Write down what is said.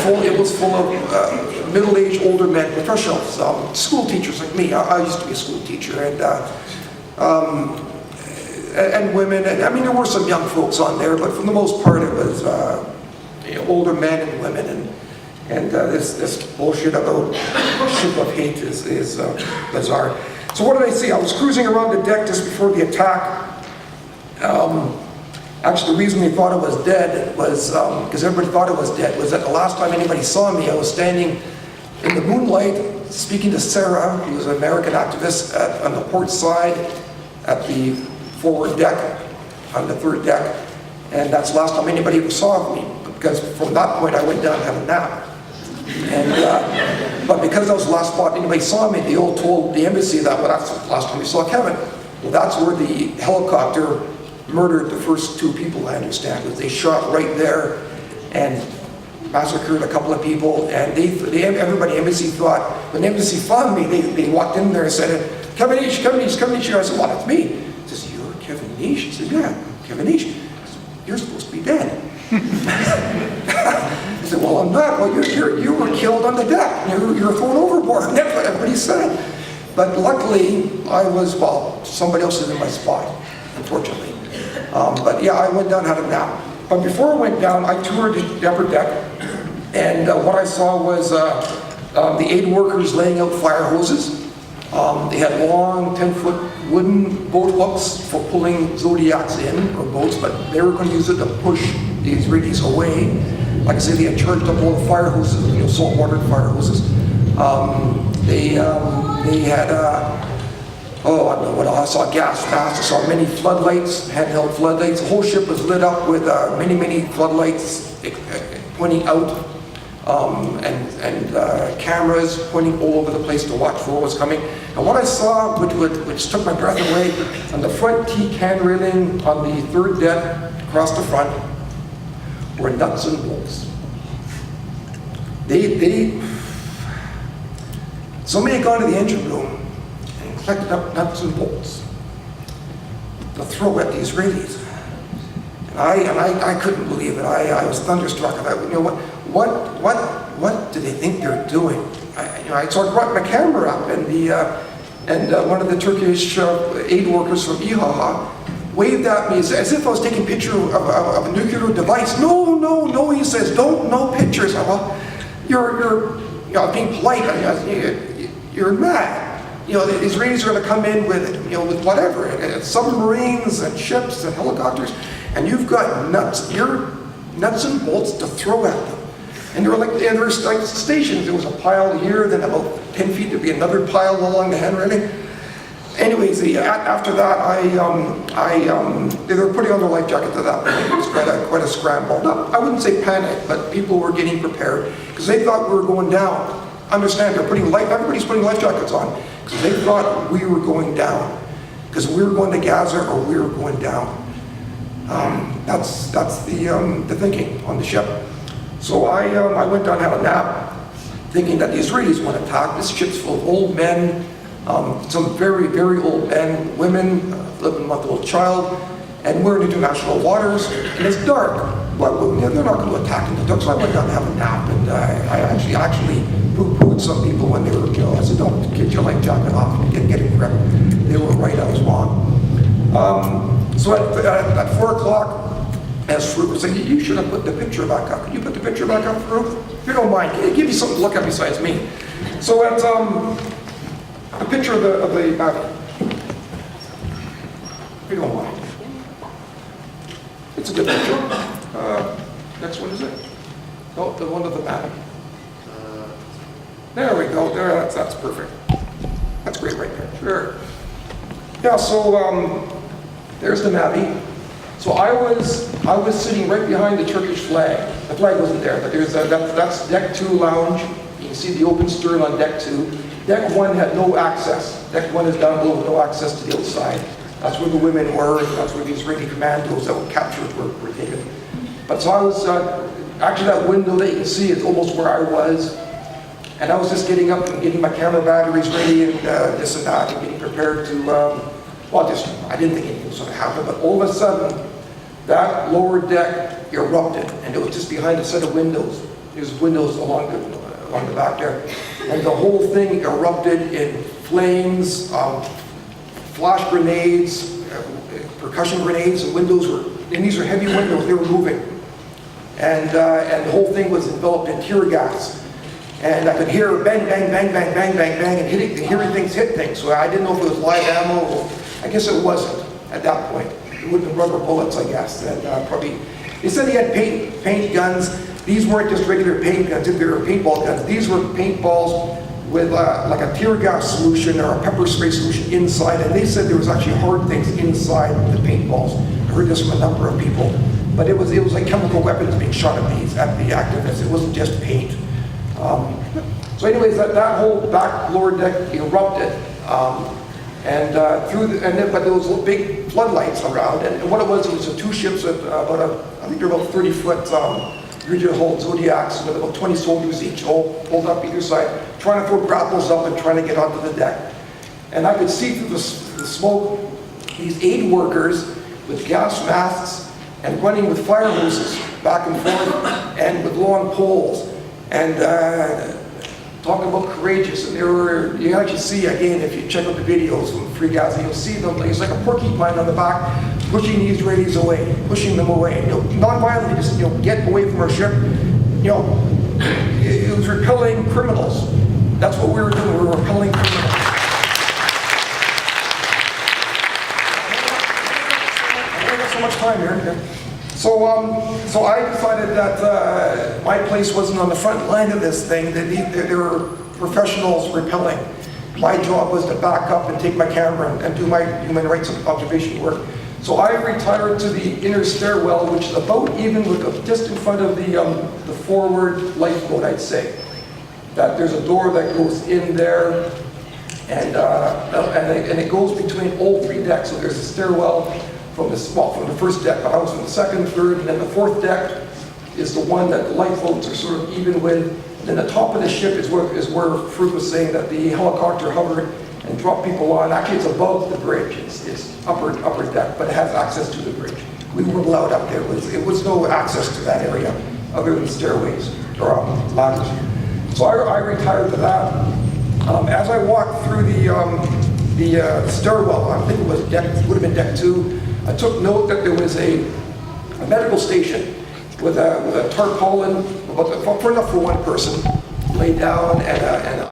full of middle-aged, older men, professionals, school teachers like me. I used to be a school teacher, and women. And I mean, there were some young folks on there, but for the most part, it was older men and women. And this bullshit about ship of hate is bizarre. So what did I see? I was cruising around the deck just before the attack. Actually, the reason they thought it was dead was, because everybody thought it was dead, was that the last time anybody saw me, I was standing in the moonlight speaking to Sarah, who was an American activist on the port side at the forward deck, on the third deck. And that's the last time anybody ever saw me, because from that point I went down and had a nap. And, but because that was the last spot anybody saw me, they all told the embassy that, well, that's the last time we saw Kevin. Well, that's where the helicopter murdered the first two people, I understand, because they shot right there and massacred a couple of people. And everybody, embassy thought, when the embassy found me, they walked in there and said, Kevin Neish, Kevin Neish, Kevin Neish. I said, well, that's me. He says, you're Kevin Neish? I said, yeah, I'm Kevin Neish. I said, you're supposed to be dead. He said, well, I'm not. Well, you were killed on the deck. You were thrown overboard. That's what everybody said. But luckily, I was, well, somebody else is in my spot, unfortunately. But yeah, I went down, had a nap. But before I went down, I toured the upper deck, and what I saw was the aid workers laying out fire hoses. They had long 10-foot wooden boat hooks for pulling Zodiacs in, or boats, but they were going to use it to push the Israelis away. Like I said, they had charged up all the fire hoses, saltwater fire hoses. They had, I don't know what else. I saw gas masks, I saw many floodlights, handheld floodlights. The whole ship was lit up with many floodlights pointing out, and cameras pointing all over the place to watch for what was coming. And what I saw, which took my breath away, on the front T-can railing on the third deck across the front were nuts and bolts. Somebody had gone to the engine room and collected up nuts and bolts to throw at the Israelis. And I couldn't believe it. I was thunderstruck. I thought, what do they think they're doing? So I brought my camera up, and one of the Turkish aid workers from EYEWITNESS waved at me as if I was taking a picture of a nuclear device. No, he says, no pictures. Well, you're being polite. You're mad. The Israelis are going to come in with whatever, submarines and ships and helicopters, and you've got nuts and bolts to throw at them. And there were like stations. There was a pile here, then about 10 feet there'd be another pile along the hand railing. Anyways, after that, they were putting on their life jackets at that point. It was quite a scramble. I wouldn't say panic, but people were getting prepared because they thought we were going down. Understand? Everybody's putting life jackets on because they thought we were going down, because we were going to Gaza or we were going down. That's the thinking on the ship. So I went down and had a nap, thinking that the Israelis would attack. This ship's full of old men. Some very, very old men, women, 11-month-old child, and we're in international waters, and it's dark. Well, they're not going to attack in the dark, so I went down to have a nap, and I actually poo-pooed some people when they were, I said, don't get your life jacket off, get it grip. They were right, I was wrong. So at 4 o'clock, as Farooq was saying, you should have put the picture back up. Can you put the picture back up, Farooq? If you don't mind, give me something to look at besides me. So at the picture of the battle. If you don't mind. It's a good picture. Next one is it? Oh, the one of the battle. There we go. There, that's perfect. That's great right there. Sure. Yeah. So there's the navvy. So I was sitting right behind the Turkish flag. The flag wasn't there, but that's deck 2 lounge. You can see the open stern on deck 2. Deck 1 had no access. Deck 1 is down below with no access to the outside. That's where the women were, and that's where the Israeli commandos that were captured were taken. But so I was, actually that window that you can see is almost where I was. And I was just getting up and getting my camera batteries ready and this and that, and getting prepared to, I didn't think anything was going to happen, but all of a sudden, that lower deck erupted, and it was just behind a set of windows. there's windows along the back there. And the whole thing erupted in flames, flash grenades, percussion grenades. The windows were, and these are heavy windows, they were moving. And the whole thing was enveloped in tear gas. And I could hear bang, bang, bang, bang, bang, bang, bang, and hearing things hit things. So I didn't know if it was live ammo, or I guess it wasn't at that point. It would have been rubber bullets, I guess. And probably, they said he had paint guns. These weren't just regular paint guns, they were paintball guns. These were paintballs with like a tear gas solution or a pepper spray solution inside. And they said there was actually hard things inside the paintballs. I heard this from a number of people. But it was like chemical weapons being shot at the activists. It wasn't just paint. So anyways, that whole back lower deck erupted, but there was big floodlights around, and what it was two ships at I think they're about 30-foot rigid hull Zodiacs with about 20 soldiers each, all pulled up either side, trying to throw grapples up and trying to get onto the deck. And I could see through the smoke these aid workers with gas masks and running with fire hoses back and forth and with long poles. And talking about courageous, and you actually see, again, if you check out the videos from Free Gaza, you'll see them, it's like a porcupine on the back, pushing the Israelis away, pushing them away. Non-violently, just get away from our ship. It was repelling criminals. That's what we were doing, we were repelling criminals. I got so much time here. So I decided that my place wasn't on the front line of this thing, that there were professionals repelling. My job was to back up and take my camera and do my human rights observation work. So I retired to the inner stairwell, which is about even with just in front of the forward lifeboat, I'd say. That there's a door that goes in there, and it goes between all three decks. So there's a stairwell from the first deck, but I was from the second, third, and then the fourth deck is the one that the lifeboats are sort of even with. And then the top of the ship is where Farooq was saying that the helicopter hovered and dropped people on. Actually, it's above the bridge. It's upper deck, but it has access to the bridge. We weren't allowed up there. It was no access to that area other than stairways or ladders. So I retired to that. As I walked through the stairwell, I think it would have been deck 2. I took note that there was a medical station with a tarpaulin, about enough for one person, laid down, and